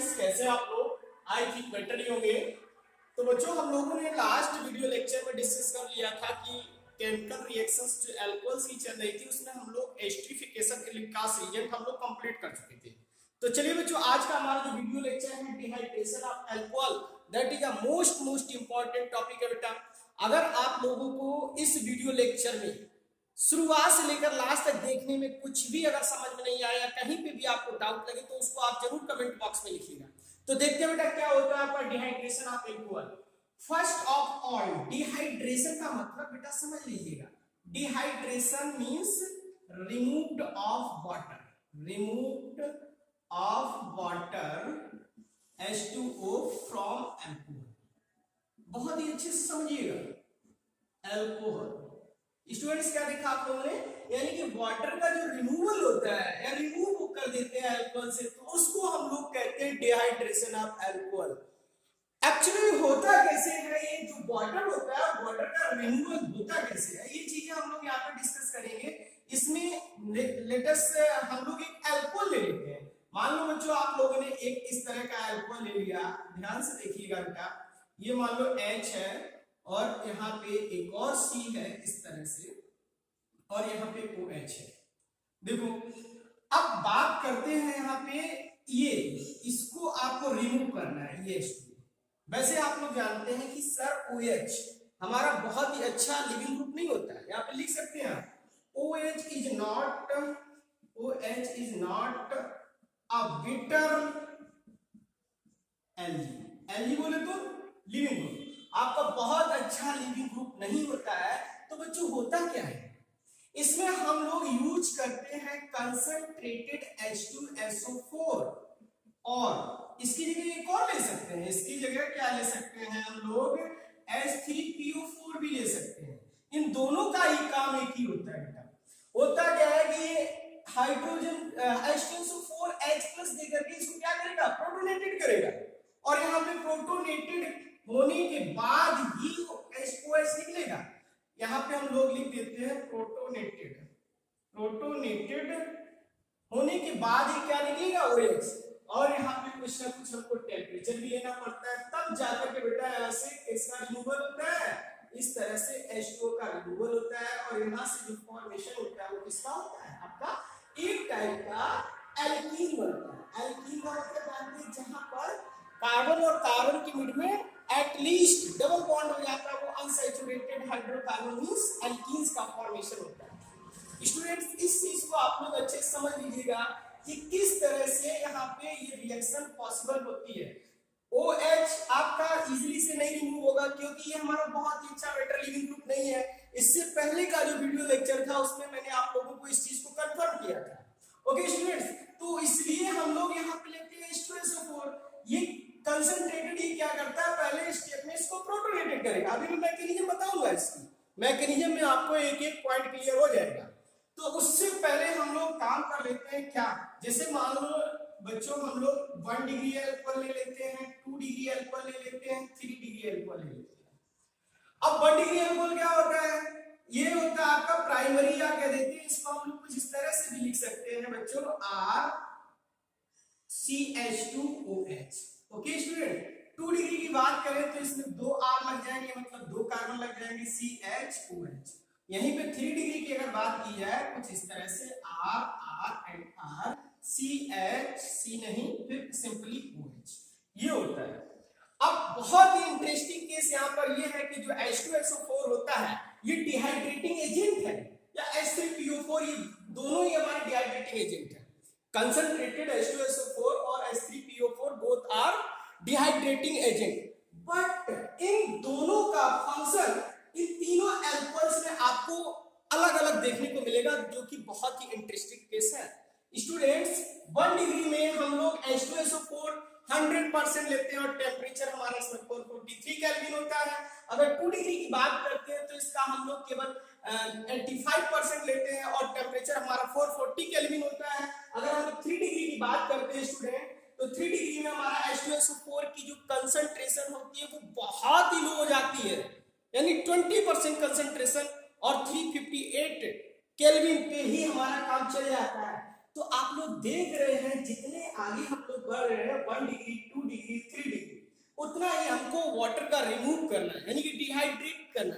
Students, कैसे आप लोग? आई थिंक बेटर ही होंगे। तो बच्चों, हम लोगों ने लास्ट वीडियो लेक्चर में डिस्कस कर लिया था कि केमिकल रिएक्शंस जो अल्कोहल्स की चल रही थी उसमें हम लोग एस्टरिफिकेशन एलिकास रिएजेंट हम लोग कंप्लीट कर चुके थे। तो चलिए बच्चों, आज का हमारा जो वीडियो लेक्चर है dehydration of alcohol, that is a most important topic है बेटा। अगर आप लोगों को इस वीडियो लेक्चर में शुरुआत से लेकर लास्ट तक देखने में कुछ भी अगर समझ में नहीं आया, कहीं पे भी आपको डाउट लगे तो उसको आप जरूर कमेंट बॉक्स में लिखिएगा। तो देखते हैं बेटा क्या होता है आपका dehydration of alcohol. First of all, dehydration का मतलब बेटा समझ लीजिएगा। Dehydration means removed of water, removed of water H2O from alcohol. बहुत ही अच्छे से समझिएगा। अल्कोहल स्टूडेंट्स क्या देखा आप लोगों ने, यानी कि वाटर का जो रिमूवल होता है या रिमूव कर देते हैं अल्कोहल से, तो उसको हम लोग कहते हैं डिहाइड्रेशन ऑफ अल्कोहल। एक्चुअली होता कैसे है, ये जो वाटर होता है वाटर का रिमूवल होता कैसे है, ये चीजें हम लोग यहाँ पे डिस्कस करेंगे। इसमें लेटेस्ट हम लोग एक अल्कोहल ले लेते हैं। मान लो बच्चों, आप लोगों ने एक इस तरह का अल्कोहल ले लिया, ध्यान से देखिएगा बेटा। ये मान लो H है और यहाँ पे एक और C है इस तरह से, और यहाँ पे OH है। देखो, अब बात करते हैं यहाँ पे ये, इसको आपको रिमूव करना है ये H2। वैसे आप लोग जानते हैं कि सर OH हमारा बहुत ही अच्छा लिविंग ग्रुप नहीं होता है। यहाँ पे लिख सकते हैं आप OH is not a bitter Ag बोले तो लिविंग ग्रुप आपका बहुत अच्छा लिविंग ग्रुप नहीं होता है। तो बच्चों होता क्या है, इसमें हम लोग यूज करते हैं कंसंट्रेटेड H2SO4, और इसकी जगह एक और ले सकते हैं। इसकी जगह क्या ले सकते हैं हम लोग, H3PO4 भी ले सकते हैं। इन दोनों का ही काम एक ही होता है बेटा। होता क्या है कि हाइड्रोजन H2SO4 H+ देकर के इसको क्या करेगा, प्रोटोनेटेड करेगा, और यहाँ पे प्रोटोनेटेड होने के बाद ही OH निकलेगा। यहाँ पे हम लोग लिख देते हैं प्रोटोनेटेड, प्रोटोनेटेड होने के बाद ही क्या निकलेगा, OH। और यहाँ पे कुछ ना कुछ हमको टेम्परेचर भी लेना पड़ता है, तब जाकर के बेटा यहाँ से किसका रिमूवल होता है, इस तरह से H2O का रिमूवल होता है। और यहाँ से जो फॉर्मेशन होता है वो किसका होता है, आपका एक टाइप का एल्कीन बनता है। एल्कीन का मतलब जानते हैं, जहां पर कार्बन और कार्बन के मिड में एटलीस्ट डबल बॉन्ड हो जाता है, वो अनसैचुरेटेड हाइड्रोकार्बन मींस एल्कीन्स का फॉर्मेशन होता है। स्टूडेंट्स, इस चीज को आप लोग अच्छे से समझ लीजिएगा कि किस तरह से यहाँ पे ये रिएक्शन पॉसिबल होती है। OH आपका इजीली से नहीं रिमूव होगा, क्योंकि ये हमारा बहुत ही अच्छा बेटर लिविंग ग्रुप नहीं है। इससे पहले का जो वीडियो लेक्चर था उसमें मैंने आप लोगों को इस चीज को कंफर्म किया था। ओके स्टूडेंट्स, तो इसलिए हम लोग यहाँ पे लेते हैं H2SO4। ये कंसंट्रेटेड ये क्या करता है, पहले स्टेप में इसको प्रोटोनेटेड करेगा। अभी मैं मैकेनिज्म बताऊंगा, इसकी मैकेनिज्म में आपको एक एक पॉइंट क्लियर हो जाएगा। तो उससे पहले हम लोग काम कर लेते हैं क्या, जैसे मान लो बच्चों हम लोग 1 डिग्री अल्कोहल ले लेते हैं, 2 डिग्री अल्कोहल ले लेते हैं, 3 डिग्री अल्कोहल ले लेते हैं। अब 1 डिग्री अल्कोहल क्या होता है, ये होता है आपका प्राइमरी, या कह देते हैं इसको हम लोग कुछ इस तरह से भी लिख सकते हैं बच्चों, RCH2OH। ओके स्टूडेंट, 2 डिग्री की बात करें तो इसमें 2 R लग जाएंगे, मतलब 2 कार्बन लग जाएंगे, CHOH। यहीं पे 3 डिग्री की अगर बात की जाए कुछ इस तरह से, R R and R, CH C नहीं, फिर सिंपली OH, ये होता है। अब बहुत ही इंटरेस्टिंग केस यहाँ पर ये है कि जो H2SO4 होता है ये डिहाइड्रेटिंग एजेंट है, या H3PO4, ये दोनों ही हमारे डिहाइड्रेटिंग एजेंट है। कंसंट्रेटेड H2SO4 और H3PO4 both are dehydrating agent, but इन दोनों का फंक्शन इन तीनों अल्कोहल्स में आपको अलग अलग देखने को मिलेगा, जो कि बहुत ही इंटरेस्टिंग केस है। स्टूडेंट्स, 1 डिग्री में हम लोग H2SO4 100% लेते हैं और टेम्परेचर हमारा इसमें 443 केल्विन होता है। अगर 2 डिग्री की बात करते हैं तो इसका हम लोग केवल 85% लेते हैं और टेम्परेचर हमारा 440 केल्विन होता है। अगर हम 3 डिग्री की बात करते हैं स्टूडेंट, तो 3 डिग्री में हमारा H2SO4 की जो कंसंट्रेशन होती है वो बहुत ही लो हो जाती है, यानी 20% कंसंट्रेशन, और 358 केल्विन पे ही हमारा काम चल जाता है। तो आप लोग देख रहे हैं जितने आगे हम लोग भर रहे हैं 1 डिग्री 2 डिग्री 3 डिग्री, उतना ही हमको वाटर का रिमूव करना है, यानी कि डिहाइड्रेट करना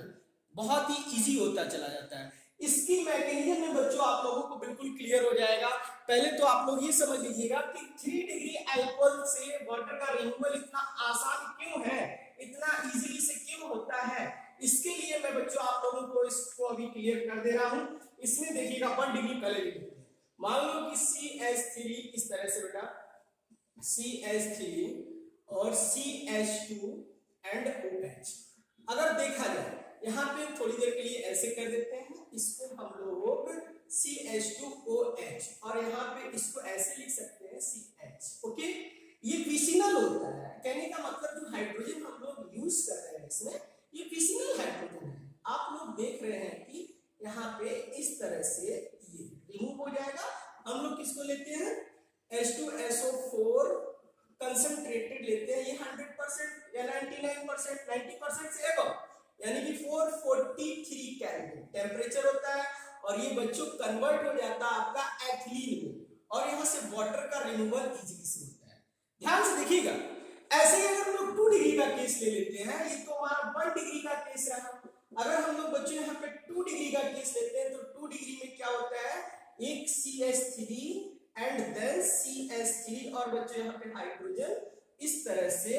बहुत ही इजी होता चला जाता है। इसकी मैकेनिज्म में बच्चों आप लोगों को बिल्कुल क्लियर हो जाएगा। पहले तो आप लोग ये समझ लीजिएगा कि 3 डिग्री अल्कोहल से वाटर का रिमूवल इतना आसान क्यों है, इतना इजीली से क्यों होता है। इसके लिए मैं बच्चों आप लोगों को इसको अभी क्लियर कर दे रहा हूं। इसमें देखिएगा 1 डिग्री पहले लिखते हैं। मान लो कि CH3 इस तरह से बेटा CH3 और CH2 एंड OH, अगर देखा जाए यहाँ पे थोड़ी देर के लिए ऐसे कर देते हैं, इसको हम लोग CH2OH और यहाँ पे इसको ऐसे लिख सकते हैं CH। ओके, ये विसिनल होता है, कहने का मतलब जो हाइड्रोजन हम लोग यूज कर रहे हैं इसमें ये विसिनल हाइड्रोजन है। आप लोग देख रहे हैं कि यहाँ पे इस तरह से ये रिमूव हो जाएगा। हम लोग किसको लेते हैं H2SO4 कंसंट्रेटेड लेते हैं, ये 100% या 99% 90% से एबव, यानी कि 443 केल्विन टेम्परेचर होता है और ये बच्चों कन्वर्ट हो जाता है आपका एथिलीन में और यहाँ से वाटर का रिमूवल इजीली से होता है। ध्यान से देखिएगा, ऐसे ही अगर हम लोग 2 डिग्री का केस ले लेते हैं, ये तो हमारा 1 डिग्री का केस रहा। अगर हम लोग बच्चों यहाँ पे 2 डिग्री का केस लेते हैं तो 2 डिग्री में क्या होता है, एक CH3 एंड देन CH3 और बच्चों यहाँ पे हाइड्रोजन, इस तरह से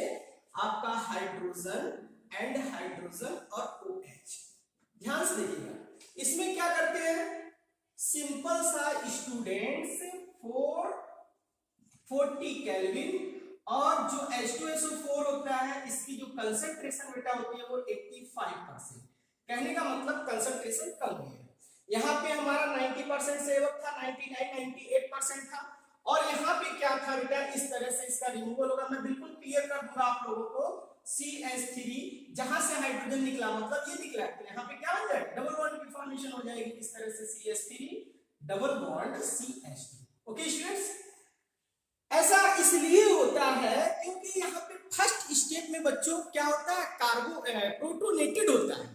आपका हाइड्रोजन एंड हाइड्रोजन और OH। ध्यान से देखिएगा, इसमें क्या करते हैं, सिंपल सा स्टूडेंट्स 440 केल्विन और जो H2SO4 होता है इसकी जो कंसंट्रेशन बेटा होती है वो 85%, कहने का मतलब कंसंट्रेशन कम है। यहाँ पे हमारा 90% से एबव था, 99-98% था और यहाँ पे क्या था बेटा, इस तरह से इसका रिमूवल होगा। मैं बिल्कुल क्लियर कर दूंगा आप लोगों को। CH3 जहां से हाइड्रोजन निकला मतलब ये निकला, तो यहाँ पे क्या हो जाएगा, डबल बॉन्ड की फॉर्मेशन हो जाएगी इस तरह से CH3 double bond CH2। Okay students, ऐसा इसलिए होता है क्योंकि यहाँ पे फर्स्ट स्टेप में बच्चों क्या होता है, प्रोटोनेटेड होता है।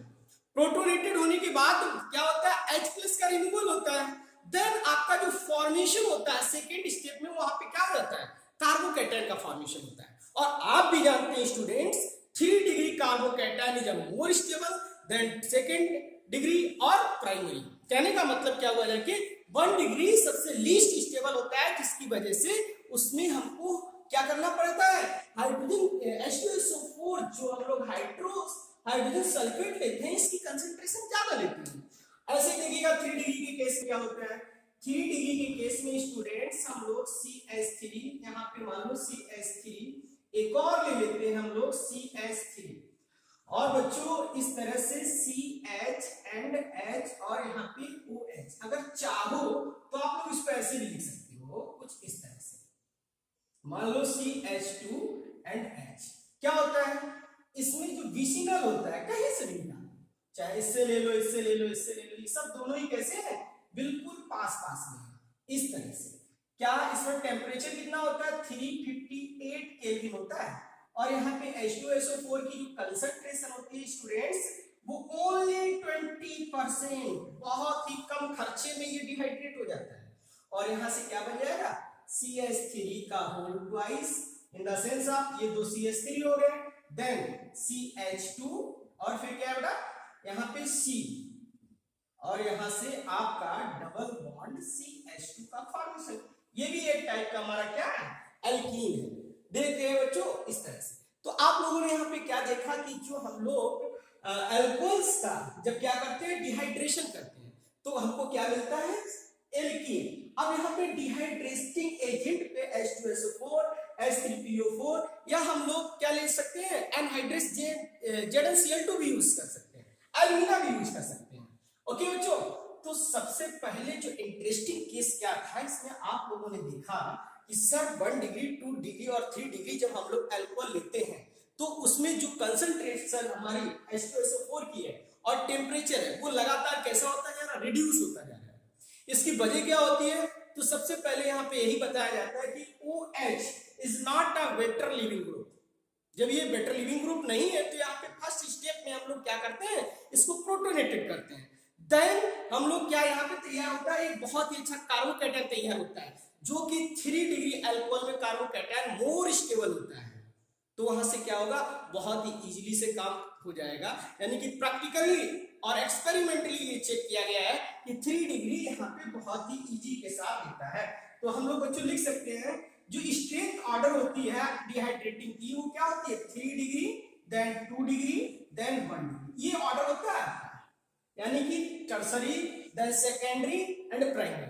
प्रोटोनेटेड होने के बाद क्या होता है, H+ का रिमूवल होता है। देन आपका जो फॉर्मेशन होता है सेकेंड स्टेप में, वहां पे क्या होता है, कार्बोकैटायन का फॉर्मेशन होता है। और आप भी जानते हैं students 3 degree carbocation is more stable then second degree और प्राइमरी। कहने का मतलब क्या हुआ है कि 1 डिग्री सबसे लीस्ट स्टेबल होता है, जिसकी वजह से उसमें हमको क्या करना पड़ता है, हाइड्रोजन H2SO4 जो हम लोग हाइड्रोजन सल्फेट लेते हैं इसकी कंसंट्रेशन ज्यादा लेते हैं। ऐसे देखिएगा 3 डिग्री के केस में क्या होता है, 3 डिग्री के केस में स्टूडेंट्स हम लोग CH3, यहाँ पे मान लो CH3, एक और ले लेते हैं हम लोग CH3 और बच्चों इस तरह से CH एंड H और यहाँ पे OH। अगर चाहो तो आप लोग इसको ऐसे भी लिख सकते हो कुछ इस तरह से, मान लो CH2 एंड H। क्या होता है, इसमें जो विसिनल होता है कहीं से भी निकालो, चाहे इससे ले लो, इससे ले लो, इससे ले लो, ये सब दोनों ही कैसे है, बिल्कुल पास पास में इस तरह से। क्या इसमें टेम्परेचर कितना होता है, 358 केल्विन होता है और यहाँ पे H2SO4 की जो कंसंट्रेशन होती है स्टूडेंट्स वो ओनली 20%, बहुत ही कम खर्चे में ये डिहाइड्रेट हो जाता है और यहाँ से क्या बन जाएगा, CH3 का whole twice in the sense of ये 2 CH3 हो गए, देन CH2 और फिर क्या बेटा यहाँ पे C और यहाँ से आपका डबल बॉन्ड CH2 का फॉर्मेशन। ये भी एक टाइप का हमारा क्या है, एल्कीन है। देखते हैं बच्चों इस तरह से। तो आप लोगों ने यहाँ पे क्या देखा कि जो हम लोग अल्कोहल्स का जब क्या करते हैं, डिहाइड्रेशन करते हैं, तो हमको क्या मिलता है, एल्कीन। अब यहाँ पे डिहाइड्रेटिंग एजेंट पे H2SO4, H3PO4 या हम लोग क्या ले सकते हैं, एनहाइड्रस ZnCl2 भी यूज कर सकते हैं, एल्यूमिना भी यूज कर सकते हैं। ओके बच्चों, तो सबसे पहले जो इंटरेस्टिंग केस क्या था, इसमें आप लोगों ने देखा कि सर 1 डिग्री 2 डिग्री और 3 डिग्री जब हम लोग अल्कोहल लेते हैं तो उसमें जो कंसंट्रेशन हमारी H2SO4 की है और टेम्परेचर है वो लगातार कैसा होता जा रहा है, रिड्यूस होता जा रहा है। इसकी वजह क्या होती है, तो सबसे पहले यहाँ पे यही बताया जाता है कि OH is not a better leaving group. जब ये बेटर लिविंग ग्रुप नहीं है तो यहाँ पे फर्स्ट स्टेप में हम लोग क्या करते हैं, इसको प्रोटोनेटेड करते हैं। देन हम लोग क्या यहाँ पे तैयार होता है, एक बहुत ही अच्छा कार्बोकैटायन तैयार होता है। जो कि 3 डिग्री अल्कोहल में कार्बोकैटायन मोर स्टेबल होता है, तो वहां से क्या होगा, बहुत ही इजीली से काम हो जाएगा। यानी कि प्रैक्टिकली और एक्सपेरिमेंटली ये चेक किया गया है कि 3 डिग्री यहाँ पे बहुत ही इजी के साथ होता है। तो हम लोग बच्चों लिख सकते हैं जो स्ट्रेंथ ऑर्डर होती है डिहाइड्रेटिंग की, वो क्या होती है, 3 degree, then 2 degree, then 1 degree, ये ऑर्डर होता है। यानी कि tertiary, then secondary and primary.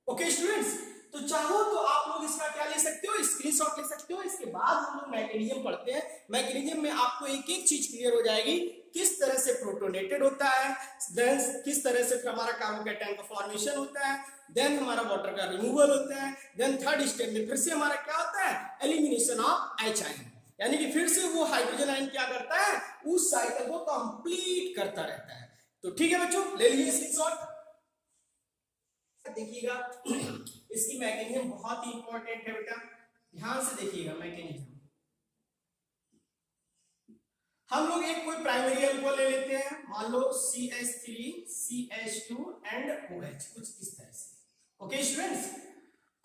Okay students, तो चाहो तो आप लोग इसका क्या ले सकते हो, स्क्रीनशॉट ले सकते हो। इसके बाद हम लोग मैकेनिज्म पढ़ते हैं। मैकेनिज्म में आपको एक एक चीज क्लियर हो जाएगी, किस तरह से प्रोटोनेटेड होता है, देन किस तरह से हमारा कार्बोकैटायन का फॉर्मेशन होता है, देन हमारा वाटर का रिमूवल होता है, देन थर्ड स्टेप में फिर से हमारा क्या होता है, एलिमिनेशन ऑफ H आयन, यानी कि फिर से वो हाइड्रोजन आयन क्या करता है, उस साइकिल को कंप्लीट करता रहता है। तो ठीक है बच्चों, ले लीजिए स्क्रीनशॉट, देखिएगा। इसकी मैकेनिज्म बहुत ही इंपॉर्टेंट है बेटा, ध्यान से देखिएगा मैकेनिज्म। हम लोग एक कोई प्राइमरी अल्कोहल ले लेते हैं, मान लो CH3, CH2 एंड OH, कुछ इस तरह से। ओके स्टूडेंट्स,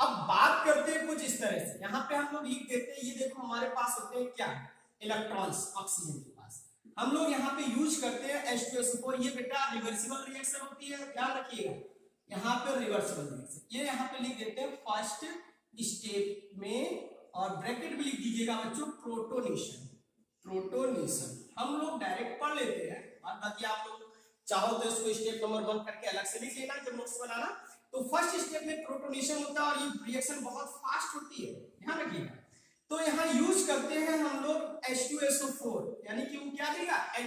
अब बात करते हैं कुछ इस तरह से। यहाँ पे हम लोग लिख देते हैं, ये देखो हमारे पास होते हैं क्या, इलेक्ट्रॉन्स ऑक्सीजन के पास। हम लोग यहाँ पे यूज करते हैं H2SO4। ये बेटा रिवर्सिबल रिएक्शन होती है, ध्यान रखिएगा, यहाँ पे रिवर्सिबल रिएक्शन। ये यहाँ पे लिख देते हैं फर्स्ट स्टेप में, और ब्रैकेट भी लिख दीजिएगा बच्चों, प्रोटोनेशन। प्रोटोनेशन हम लोग डायरेक्ट पढ़ लेते हैं, और बाकी आप लोग चाहो तो इसको स्टेप नंबर 1 करके अलग से लिख लेना जब नोट्स बनाना। तो फर्स्ट स्टेप में प्रोटोनेशन होता है, और ये रिएक्शन बहुत फास्ट होती है, ध्यान रखिएगा। तो यहाँ यूज करते हैं हम लोग H2SO4, यानी कि वो क्या देगा, H+।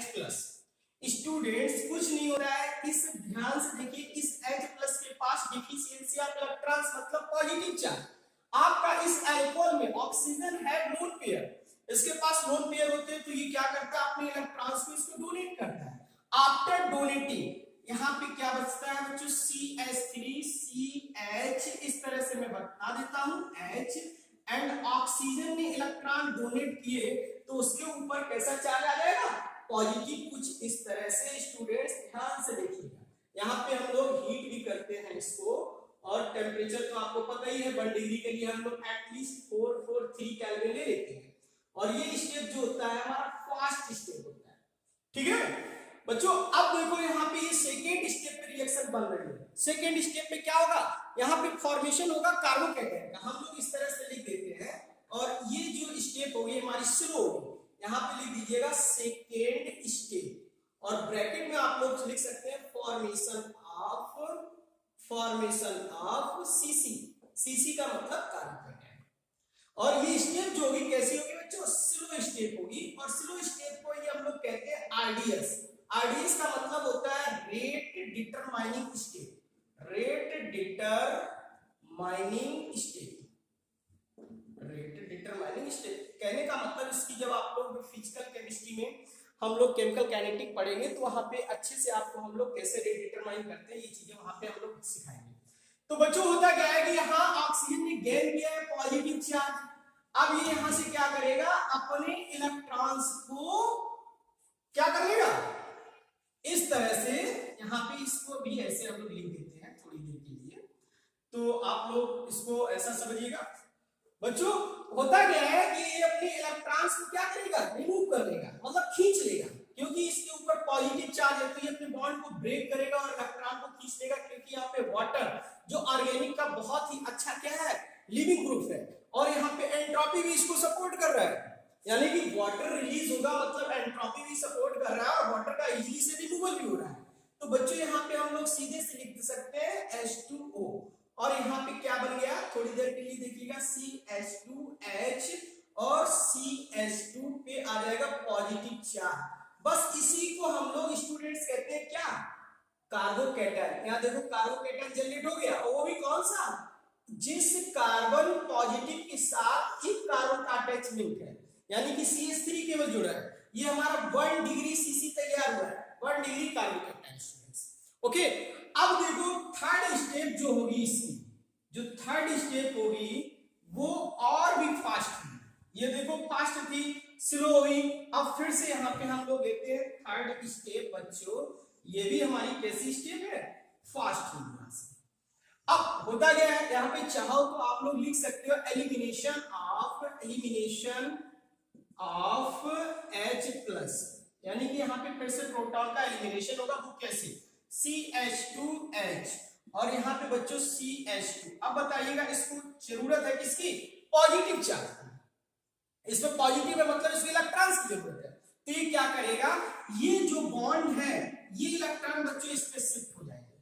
स्टूडेंट्स कुछ नहीं हो रहा है, इस ध्यान से देखिए, इस H+ के पास डिफिशियंसी ऑफ इलेक्ट्रॉन्स मतलब पॉजिटिव चार्ज। आपका इस अल्कोहल में ऑक्सीजन है लोन पेयर, इसके पास लोन पेयर होते हैं, तो ये क्या करता है, अपने इलेक्ट्रॉन्स को इसको डोनेट करता है। आफ्टर डोनेटिंग यहाँ पे क्या बचता है बच्चों, CH3, CH, इस तरह से मैं बता देता हूं H, एंड ऑक्सीजन ने इलेक्ट्रॉन डोनेट किए तो उसके ऊपर कैसा चार्ज आ जाएगा, पॉजिटिव, कुछ इस तरह से। स्टूडेंट्स ध्यान से देखिएगा, यहाँ पे हम लोग हीट भी करते हैं इसको, और टेम्परेचर तो आपको पता ही है, 1 डिग्री के लिए हम लोग एटलीस्ट 443 केल्विन ले लेते हैं। और ये स्टेप जो होता है हमारा फास्ट स्टेप होता है, ठीक है बच्चों। अब देखो यहाँ पे ये सेकेंड स्टेप पे रिएक्शन बन रही है। सेकेंड स्टेप पे क्या होगा, यहाँ पे फॉर्मेशन होगा कार्बोकैटायन का, हम लोग इस तरह से लिख देते हैं। और ये जो स्टेप होगी हमारी स्लो होगी, यहाँ पे लिख दीजिएगा सेकेंड स्टेप, और ब्रैकेट में आप लोग लिख सकते हैं फॉर्मेशन ऑफ सीसी का मतलब कार्बोकैटायन। और ये स्टेप जो होगी कैसी होगी बच्चों, स्लो स्टेप होगी। और स्लो स्टेप को ये हम लोग कहते हैं RDS। RDS का मतलब होता है rate determining step, rate determining step. कहने का मतलब इसकी जब आप लोग फिजिकल केमिस्ट्री में हम लोग केमिकल काइनेटिक पढ़ेंगे, तो वहां पे अच्छे से आपको हम लोग कैसे रेट डिटरमाइन करते हैं, ये चीजें वहां पे हम लोग सिखाएंगे। तो बच्चों होता क्या है कि यहाँ ऑक्सीजन ने गेन किया है पॉजिटिव चार्ज, अब ये यहाँ से क्या करेगा, अपने इलेक्ट्रॉन्स को क्या कर लेगा, इस तरह से। यहाँ पे इसको भी ऐसे हम लोग लिख देते हैं थोड़ी देर के लिए, तो आप लोग इसको ऐसा समझिएगा बच्चों। होता क्या है कि ये अपने इलेक्ट्रॉन्स को क्या करेगा, रिमूव कर लेगा, मतलब खींच लेगा, क्योंकि इसके ऊपर पॉजिटिव चार्ज है, तो ये अपने बॉन्ड को ब्रेक करेगा और इलेक्ट्रॉन को खींच लेगा। क्योंकि यहाँ पे वाटर जो ऑर्गेनिक का बहुत ही अच्छा क्या है, लिविंग ग्रुप है, और यहाँ पे एंट्रोपी भी इसको सपोर्ट कर रहा है, यानी कि वाटर रिलीज होगा मतलब एंट्रोपी भी सपोर्ट कर रहा है, और वाटर का इजीली से रिमूवल भी हो रहा है। तो बच्चों यहाँ पे हम लोग सीधे से लिख सकते हैं H2O, और यहाँ पे क्या बन गया, थोड़ी देर के लिए देखिएगा, CH2H, और CH2 पे आ जाएगा पॉजिटिव चार्ज। बस इसी को हम लोग स्टूडेंट्स कहते हैं क्या, कार्बोकैटायन। यहाँ देखो कार्बोकैटायन जनरेट हो गया, और वो भी कौन सा, जिस कार्बन पॉजिटिव के साथ एक कार्बन का अटैचमेंट है, यानी कि CH3 केवल जुड़ा है। ये हमारा 1 डिग्री CC तैयार हुआ है, 1 डिग्री कार्बोकैटायन स्टूडेंट्स। ओके, अब देखो थर्ड स्टेप जो होगी, इसकी जो थर्ड स्टेप होगी वो और भी फास्ट है। ये देखो फास्ट थी, स्लो हुई, अब फिर से यहाँ पे हम लोग लेते हैं थर्ड स्टेप बच्चों। ये भी हमारी कैसी स्टेप है, फास्ट हुई। अब होता क्या है, यहाँ पे चाहो तो आप लोग लिख सकते हो एलिमिनेशन ऑफ H प्लस, यानी कि यहाँ पे फिर से प्रोटॉन का एलिमिनेशन होगा। वो कैसे, CH2H और यहाँ पे बच्चों CH2। अब बताइएगा इसको जरूरत है किसकी, पॉजिटिव चार्ज की। इसमें पॉजिटिव है मतलब इसको इलेक्ट्रॉन्स की जरूरत है। तो ये क्या करेगा, ये जो बॉन्ड है ये इलेक्ट्रॉन बच्चों इस पे शिफ्ट हो जाएंगे,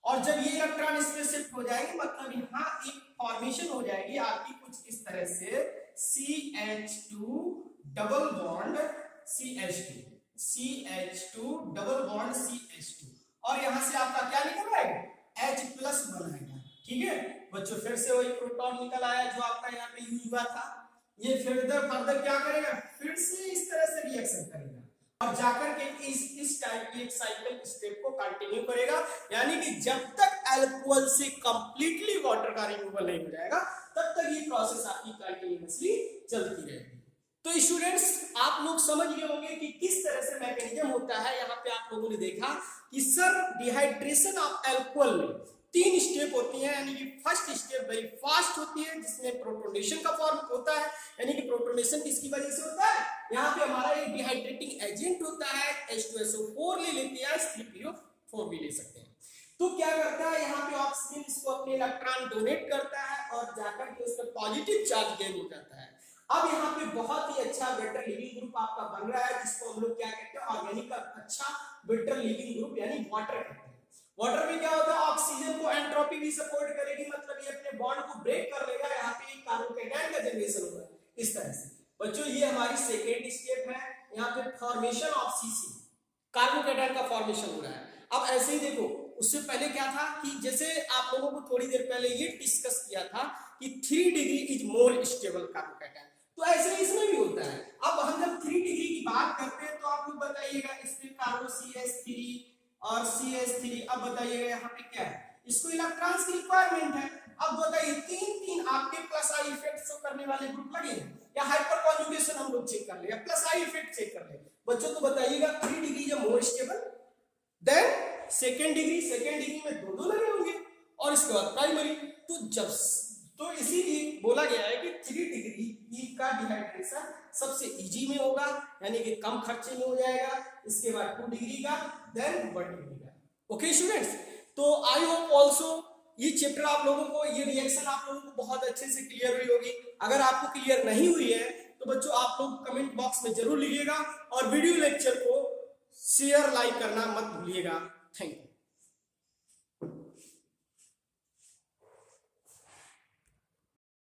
और जब ये इलेक्ट्रॉन इस पे शिफ्ट हो जाएंगे मतलब यहाँ एक फॉर्मेशन हो जाएगी आपकी कुछ इस तरह से, CH2 double bond CH2 double bond CH2, और यहां से आपका क्या निकल आएगा, H प्लस बनाएगा। ठीक है बच्चों, फिर से वही प्रोटॉन निकल आया जो आपका यहाँ पे यूज हुआ था। ये फर्दर क्या करेगा, फिर से इस तरह से रिएक्शन करेगा और जाकर के इस टाइप की एक साइकिल स्टेप को कंटिन्यू करेगा, यानी कि जब तक अल्कोहल से कंप्लीटली वाटर का रिमूवल नहीं हो जाएगा तब तक ये प्रोसेस आपकी कंटिन्यूअसली चलती रहेगी। तो स्टूडेंट्स आप लोग समझ गए होंगे कि किस तरह से मैकेनिज्म होता है। यहाँ पे आप लोगों ने देखा कि सर डिहाइड्रेशन ऑफ अल्कोहल में 3 स्टेप होती हैं, यानी कि फर्स्ट स्टेप वेरी फास्ट होती है जिसमें प्रोटोनेशन का फॉर्म होता है, यानी कि प्रोटोनेशन किसकी वजह से होता है, यहाँ पे हमारा एक डिहाइड्रेटिंग एजेंट होता है, H2SO4 ले लेते हैं, C3PO4 भी ले सकते हैं। तो क्या करता है, यहाँ पे ऑक्सीजन इसको अपने इलेक्ट्रॉन डोनेट करता है और जाकर के उसका पॉजिटिव चार्ज गेन हो जाता है। अब यहाँ पे बहुत ही अच्छा बेटर लिविंग ग्रुप आपका बन रहा है, जिसको हम लोग क्या कहते हैं, ऑर्गेनिक का अच्छा बेटर लिविंग ग्रुप यानी वाटर कहते हैं। वाटर में क्या होता है, ऑक्सीजन को एंट्रोपी भी सपोर्ट करेगी, मतलब ये अपने बॉन्ड को ब्रेक कर लेगा, यहाँ पे कार्बोकेटायन का जनरेशन होगा इस तरह से। बच्चों ये हमारी सेकेंड स्टेप है, यहाँ पे फॉर्मेशन ऑफ CC, कार्बोकेटायन का फॉर्मेशन हो रहा है। अब ऐसे ही देखो, उससे पहले क्या था कि जैसे आप लोगों को थोड़ी देर पहले ये डिस्कस किया था कि 3 degree is more stable carbocation, तो ऐसे इसमें भी होता है। अब हम जब 3 डिग्री की बात करते हैं तो आप लोग बताइएगा, इसमें कार्बो CH3 और CH3। अब बताइएगा यहाँ पे क्या है, इसको इलेक्ट्रॉन्स की रिक्वायरमेंट है। अब बताइए 3 आपके प्लस आई इफेक्ट शो करने वाले ग्रुप लगे या हाइपर कॉन्जुगेशन हम लोग चेक कर ले या प्लस आई इफेक्ट चेक कर ले। बच्चों तो बताइएगा 3 डिग्री जब more stable, then second degree में 2 लगे होंगे और इसके बाद प्राइमरी। तो इसीलिए बोला गया है कि 3 डिग्री का डिहाइड्रेशन सबसे इजी में होगा, यानी कि कम खर्चे में हो जाएगा। इसके बाद 2 डिग्री का, देन 1 डिग्री का। ओके स्टूडेंट्स, तो आई होप ऑल्सो ये चैप्टर आप लोगों को, ये रिएक्शन आप लोगों को बहुत अच्छे से क्लियर हुई होगी। अगर आपको क्लियर नहीं हुई है तो बच्चों आप लोग कमेंट बॉक्स में जरूर लिखिएगा और वीडियो लेक्चर को शेयर लाइक करना मत भूलिएगा। Thank you.